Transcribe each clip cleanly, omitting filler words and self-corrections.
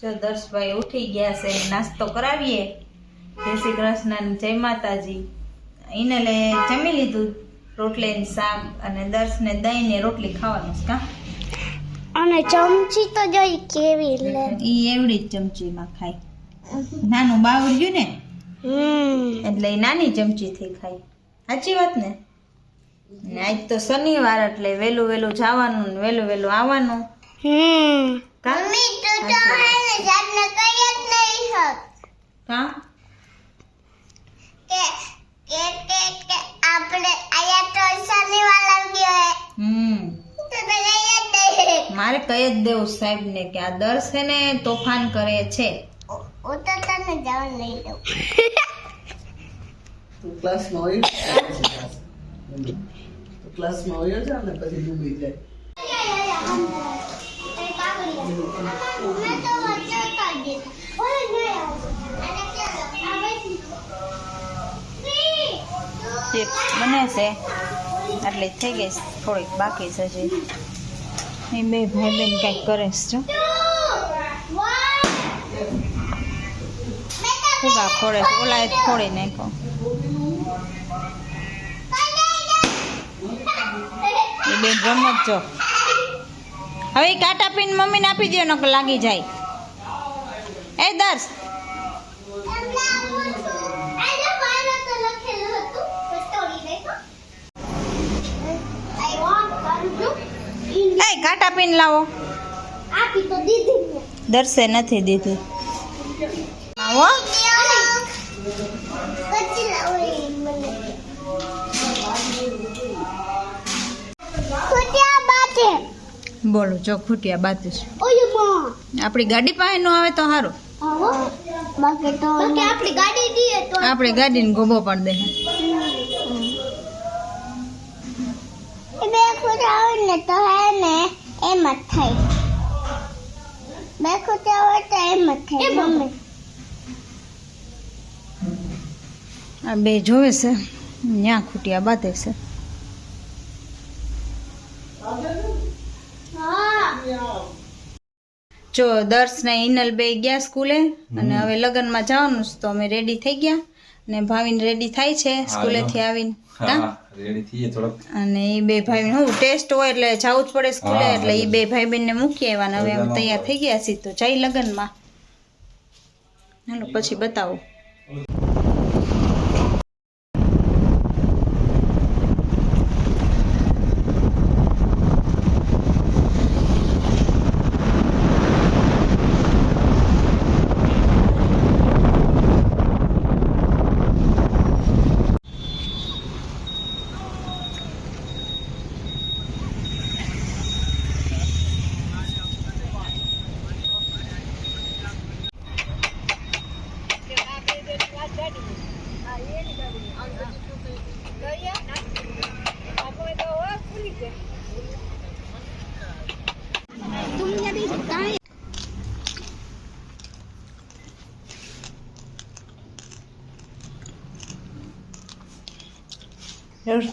જો દર્શભાઈ ઉઠી ગયા છે, નાસ્તો કરાવીએ. જય શ્રી કૃષ્ણ, જય માતાજી. એને લે જમી લીધું, રોટલી ને શાક, અને દર્શને દહીં ને રોટલી ખાવાનું છે કા. અને ચમચી તો જોઈ કેવી લે, ઈ એવડી જ ચમચીમાં ખાય. નાનું બાવળ્યું ને એટલે ઈ નાની ચમચી થી ખાય. સાચી વાત ને. ને આજ તો શનિવાર એટલે વેલું વેલું જવાનું ને વેલું વેલું આવવાનું. મમ્મી તો હે ને જાતને કઈ જ નહીં હોત કા કે આપણે આયા તો શનિવાર લાગ્યો હે તો કઈ જ નહીં. મારે કઈ જ દેવું સાહેબ ને કે આ દર્શ છે ને તોફાન કરે છે. હું તો તને જવા નહીં દઉં. ક્લાસમાં હોય છે ને પછી ડૂબી જાય. બને છે એટલે થઈ ગઈ થોડીક બાકી છે હજી. એ બે ભાઈ બેન કઈક કરે છે જો ફુગા ફોડે છે. ઓલા જ ફોડી નાખો. એ બેન રમત જો. હવે કાટા પીને મમ્મીને આપી દો નકર લાગી જાય. એ દર્શ એ કાટા પીને લાવો. આપી તો દીધી દર્શે નથી દીધી. આવો પછી લાવો મને ખોટિયા બાતે બોલો જો ખૂટિયા બાતું છે. ઓય માં આપણી ગાડી પાસે ન આવે તો સારું. આવો બાકી આપણી ગાડી દીએ તો આપણે ગાડીને ગોબો પણ દે. એ બે ખોટા આવે ને તો હે ને એમ જ થાય. બે ખોટા આવે તો એમ જ થાય મમ્મી. આ બે જોવે છે ત્યાં ખૂટિયા બાતે છે. જો દર્શ ને ઇનલ બે ગયા સ્કૂલે અને હવે લગ્નમાં જવાનું છે તો અમે રેડી થઈ ગયા ને ભાવિન રેડી થાય છે સ્કૂલેથી આવીને. અને એ બે ભાઈ હું ટેસ્ટ હોય એટલે જવું જ પડે સ્કૂલે એટલે એ બે ભાઈ બેન ને મૂકી આવ્યા ને હવે અમે તૈયાર થઈ ગયા છીએ તો જઈ લગ્નમાં. હાલો પછી બતાવો.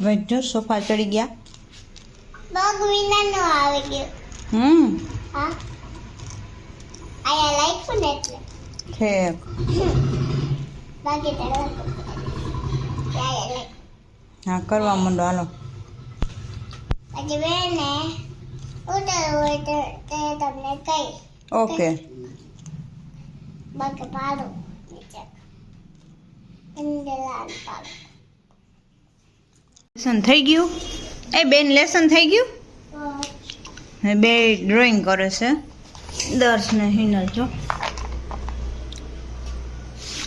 ભાઈ જો સોફા ચડી ગયા. બગ વિના નો આવી ગયો. હા આયા લાઈટ પણ એટલે ઠેક બાકી તળવા આયા લાઈટ હા કરવા માંડો હાલો. પછી બેને ઉતર હોય તો તે તમને કઈ ઓકે બાકી પાડો નીચે લાલ પાડો. લેસન થઈ ગયું. એ બેન લેસન થઈ ગયું. બે ડ્રોઈંગ કરે છે દર્શ ને હિનલ જો.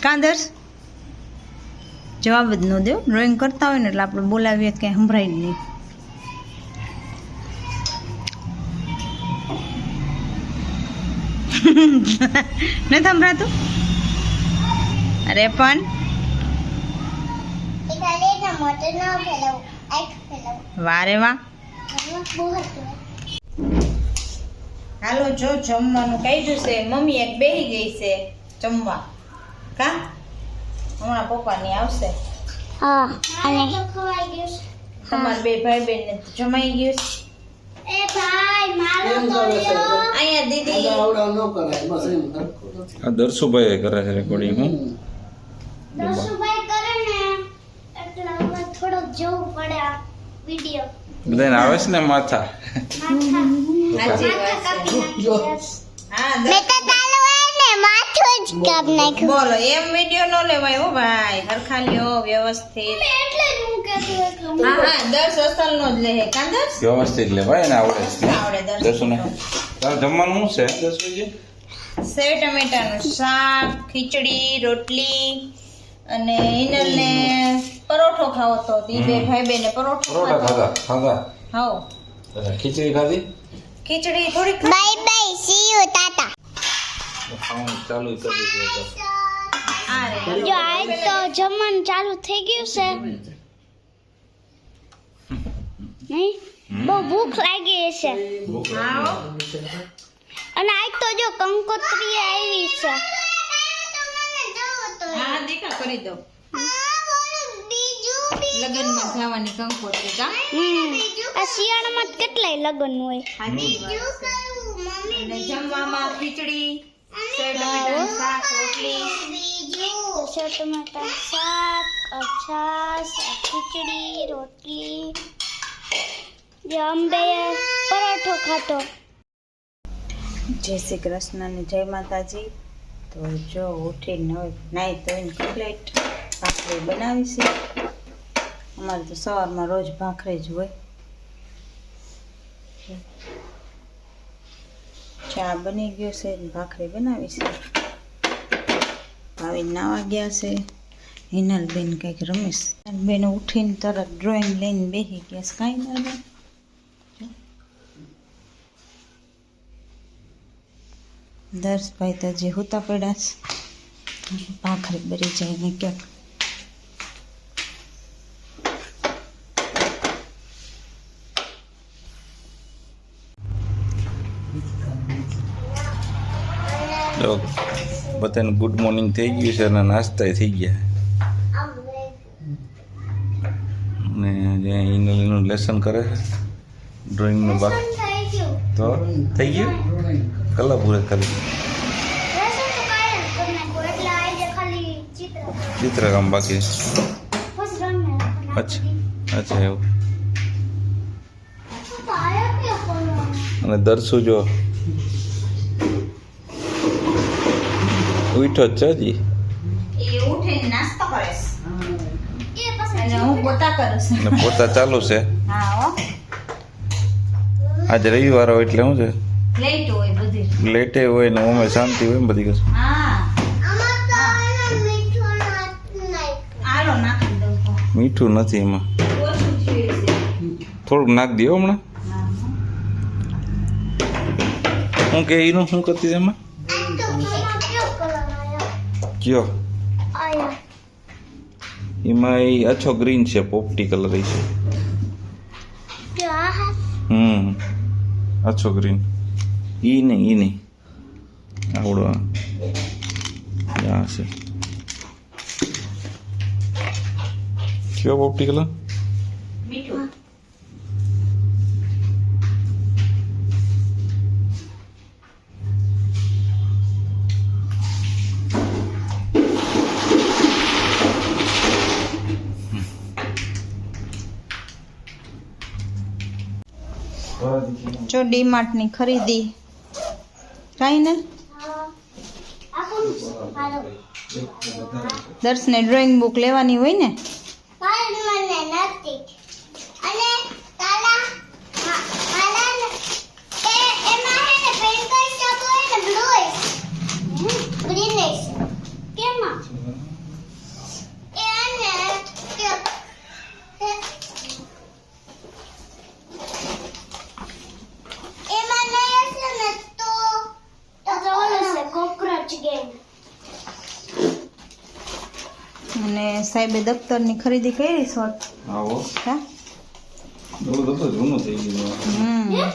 કાં દર્શ જવાબ જ ન દો. ડ્રોઈંગ કરતા હોય ને એટલે આપણે બોલાવીએ ક્યાંય સંભળાય જ નહીં. નથી સંભળાતું. અરે પણ વારે વાહ. હાલો જો જમવાનું કઈ જશે. મમ્મી એક બેહી ગઈ છે જમવા કા હમણાં પપ્પાની આવશે. હા અને તમારા બે ભાઈ બેન ને જમાઈ ગયું. એ ભાઈ મારો તો લ્યો. અહીંયા દીદી આવડા ન કરાય બસ એમ હરખું નથી. આ દર્શુભાઈ કરે છે રેકોર્ડિંગ. હું દર્શુભાઈ કરે ને એટલે હવે થોડોક જોવું પડે આ વિડિયો. બધાને આવે છે ને માથા. સાચી વાત છે. જો હા મેં તો ચાલુ હોય ને માથું જ કાપ નાખ્યું. બોલો એમ વિડિયો નો લેવાય હો ભાઈ, હરખા લ્યો વ્યવસ્થિત. એટલે જ હું કહેતી એટલે હા હા 10 અસલ નો જ લે હે કાંદસ વ્યવસ્થિત લે ભાઈ ને આવડે છે. આવડે દર્શુને દર્શન તારે જમવાનું શું છે દર્શુજી? સેવ ટમેટાનું શાક, ખીચડી, રોટલી અને હિનલ ને પરોઠો ખાવો તો ઈ બે ભાઈ બેને પરોઠો પરોઠા ખાધા ખાધા. હાઉ ખીચડી ખાધી. ખીચડી થોડીક bye bye see you tata. ખાવાનું ચાલુ કરી દીધું. આ રે જો આજ તો જમવાનું ચાલુ થઈ ગયું છે નહીં? બહુ ભૂખ લાગી છે આવો અને આજ તો જો કંકોત્રી આવી છે. હા દીકા કરી દો લગનમાં જવાની કંકોત્રી કા આ શિયાળામાં તો કેટલાય લગ્ન હોય. સાચી વાત છે. અને જમવામાં ખીચડી, સેવ ટમેટાનું શાક, રોટલી સેવ ટમાટા શાક, છાશ, ખીચડી, રોટલી. જે અંબે પરોઠો ખાતો. જય શ્રી કૃષ્ણ અને જય માતાજી. તો જો ઉઠીને હવે નાહી ધોઈને કમ્પ્લીટ ભાખરી બનાવી છે. અમારે તો સવારમાં રોજ ભાખરી જ હોય. ચા બની ગયો છે ને ભાખરી બનાવી છે. ભાવી નાવા ગયા છે. હિનલબેન કંઈક રમેશ બેન ઉઠીને તરત ડ્રોઈંગ લઈને બેસી ગયા છે. કાંઈ ના બેન દર્શભાઈ તો જે હુતા પડ્યા છે. ભાખરી બરી જાય ને ક્યાંક તો બધાને ગુડ મોર્નિંગ થઈ ગયું છે અને નાસ્તા થઈ ગયા. અને જે ઇનલીનું લેસન કરે છે ડ્રોઈંગનું બાકી થઈ ગયું. તો થઈ ગયું. કલા પૂરે કરી લેસન તો કાંઈ જ કરી નાખ્યું. એટલે આજે ખાલી ચિત્રકામ બાકી. બસ રમે. અચ્છા એવું. તો આયા કે કોનો? અને દર્શુ જો ઉઠો જ છે હજી. એ ઉઠીને નાસ્તો કરે છે એ પછી અને હું પોતા કરું છું. અને પોતા ચાલુ છે. હા હો આજે રવિવાર હોય એટલે શું છે લેટ હોય બધી. લેટે હોય ને ઓમે શાંતિ હોય ને બધી કશું. હા આમાં તો એને મીઠું નાખ. આલો નાખી દઉં તો. મીઠું નથી એમાં. ઓછું થયું છે. થોડુંક નાખ દો હમણાં. હા હું કે એનું શું કરતી હતી એમાં આ તો આમાં કયો કલર આયો? કયો આયા. એમાં એ આછો ગ્રીન છે પોપટી કલર છે. જો આ હા. આછો ગ્રીન ઈ નહીં આવડો આ છે કયો પોપટી કલર. મીઠું જો ડીમાર્ટ ની ખરીદી કાંઈ ને આ કોણ છે? હાલો. દર્શને ડ્રોઈંગ બુક લેવાની હોય ને પણ મને નથી. અને તારા મારા એમાં હે ને પેન કઈ શબ્દ હોય ને બ્લુ હોય ગ્રીન હોય કેમાં એ અને કે એમાં નહીં હશે ને તો ઓલો છે કોકરોચ ગેમ. અને સાહેબે દફતરની ખરીદી કરી શોર્ટ આવો હા થોડું તો જૂનું થઈ ગયું.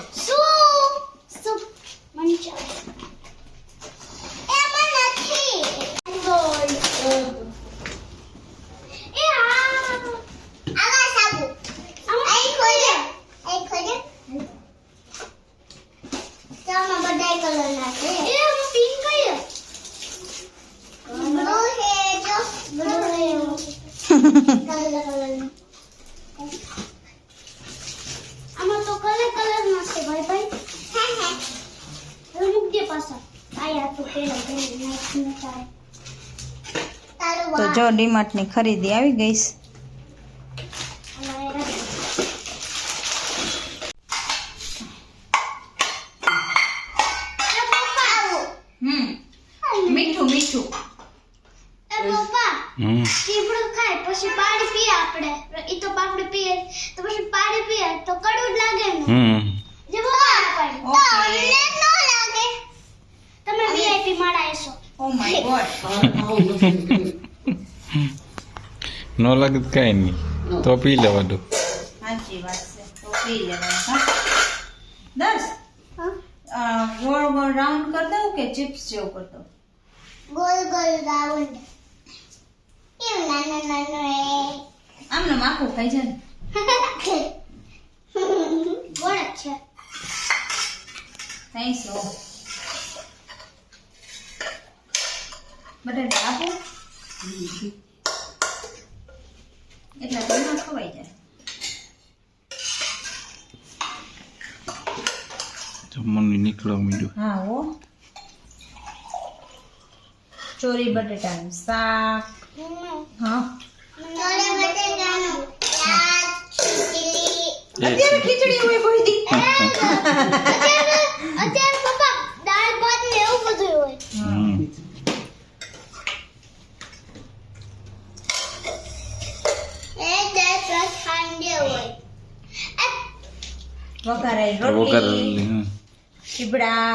શું મંચા એમાં નથી ગોલ એ આવા સાબુ આઈ ખોલે ચામાં બધા બધાય કલર ના છે એ પિંક કયો બ્લુ છે જો બ્લુ છે કલર આમાં તો કલર ના છે ભાઈ હા હા રૂક દે પાછા આયા તો પેલા નાખીને ચાલે તો જો ડીમાર્ટ ની ખરીદી આવી ગઈ છે. મીઠું મીઠું ચીબડું ખાય પછી પાણી પીએ આપણે ઈ તો આપણે પીએ તો પછી પાણી પીએ તો કડવું જ લાગે ને જે પપ્પા પાણી તો અમને નો લાગે તમે વીઆઈપી માળા છો ઓ માય ગોડ નો લાગે તો કઈ નહીં તો પી લેવાનું. સાચી વાત છે તો પી લેવાનું. હા દસ હા ગોળ ગોળ રાઉન્ડ કરી દઉં કે ચિપ્સ જેવું કરી દઉં? ગોલ ગોલ રાઉન્ડ કેમ નાનો નાનો આમને આખું ખાઈ જાય ને. ગોળ જ છે થેન્ક્સ. બટાટા આપો એટલે તમને ખવાઈ જાય. જમવાનું નીકળવા માંડ્યું. હા હો ચોરી બટેટાનું શાક. હા નોરે બટેટાનો યાદ ચીલી અત્યારે ખીચડી હોય કોઈ દી. અત્યારે પપ્પા દાળ ભાત ને એવું બધું હોય એ દસ ઠંડે હોય વઘારેલી રોટલી વઘારેલી ચીબડા.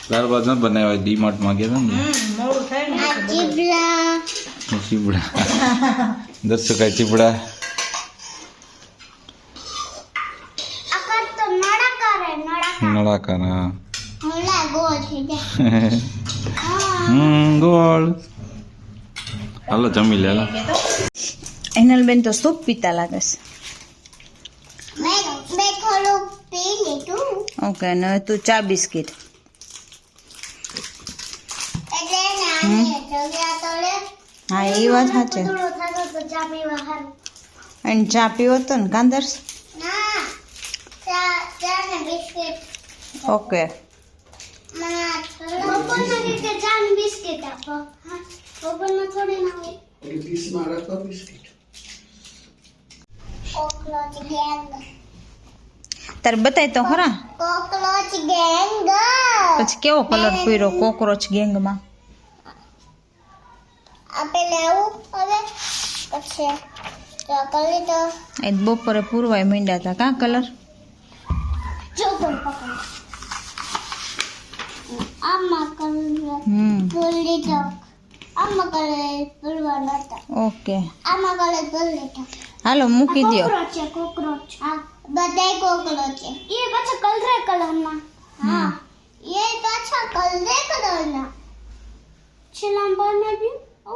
દાળ ભાત નથી બનાવ્યા ડીમાર્ટ માં ગયા હતા મોડું થાય ને આ ચીબલા ને ચીબડા દર્શકાય ચીબડા આકાર તો નળાકાર હે નળાકાર નળાકાર. હા હમણાં ગોળ થઈ જાય ગોળ. હાલો જમી લે હાલો. એનલબેન તો સૂપ પીતા લાગે છે. મેં થોડું પી લીધું ઓકે ને હવે તું ચા બિસ્કિટ. એટલે નાની જગ્યા તો લે હા એ વાત સાચી. થોડો થતો તો ચા પીવા હારું અને ચા પીવો તો ને કાંદર્સ. ના ચા ચા ને બિસ્કિટ ઓકે બપોરના રીતે ચા ને બિસ્કિટ આપો હા બપોરના થોડી ના હોય ઓલી પીસમાં રાખો બિસ્કિટ. કોકરોચ ગેંગ તારે બતાય તો ખરા કોકરોચ ગેંગ પછી કેવો કલર પીરો કોકરોચ ગેંગમાં. આપે લેવું હવે પછી ચોકલી તો એ બપોરે પૂરવાય માંડ્યા હતા કા કલર. જો પણ પકડ આમાં કલર ભૂલી તો આમાં કલર ભૂલવા નતા ઓકે આમાં કલર ભૂલી તો હાલો મૂકી દ્યો. કોકરોચ છે કોકરોચ હા બધાય કોકરોચ છે એ પાછા કલરે કલરના હા એ પાછા કલરે કલરના છેલ્લા બને બી ઓ